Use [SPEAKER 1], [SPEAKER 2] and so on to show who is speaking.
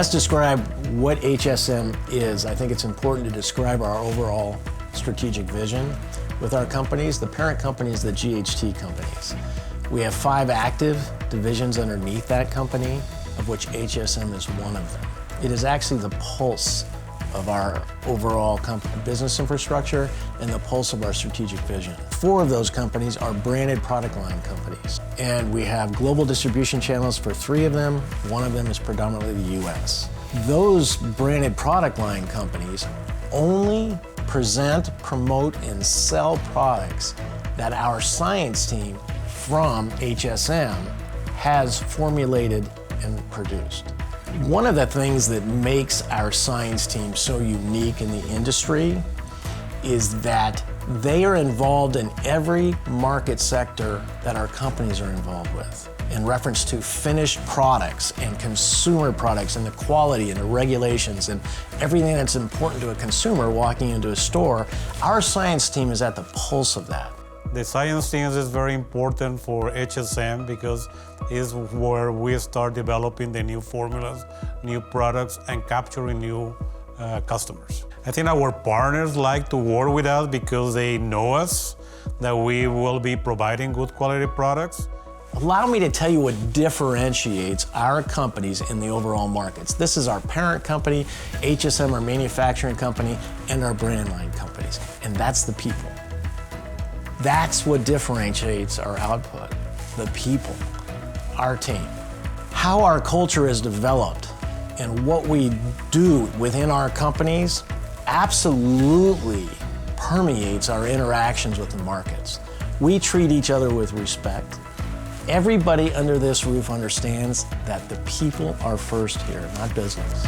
[SPEAKER 1] best describe what HSM is, I think it's important to describe our overall strategic vision with our companies. The parent company is the GHT Companies. We have 5 active divisions underneath that company, of which HSM is one of them. It is actually the pulse of our overall business infrastructure and the pulse of our strategic vision. 4 of those companies are branded product line companies, and we have global distribution channels for 3 of them. 1 of them is predominantly the US. Those branded product line companies only present, promote, and sell products that our science team from HSM has formulated and produced. One of the things that makes our science team so unique in the industry is that they are involved in every market sector that our companies are involved with. In reference to finished products and consumer products and the quality and the regulations and everything that's important to a consumer walking into a store, our science team is at the pulse of that.
[SPEAKER 2] The science team is very important for HSM because it's where we start developing the new formulas, new products, and capturing new customers. I think our partners like to work with us because they know us, that we will be providing good quality products.
[SPEAKER 1] Allow me to tell you what differentiates our companies in the overall markets. This is our parent company, HSM, our manufacturing company, and our brand line companies, and that's the people. That's what differentiates our output, the people, our team. How our culture is developed and what we do within our companies absolutely permeates our interactions with the markets. We treat each other with respect. Everybody under this roof understands that the people are first here, not business.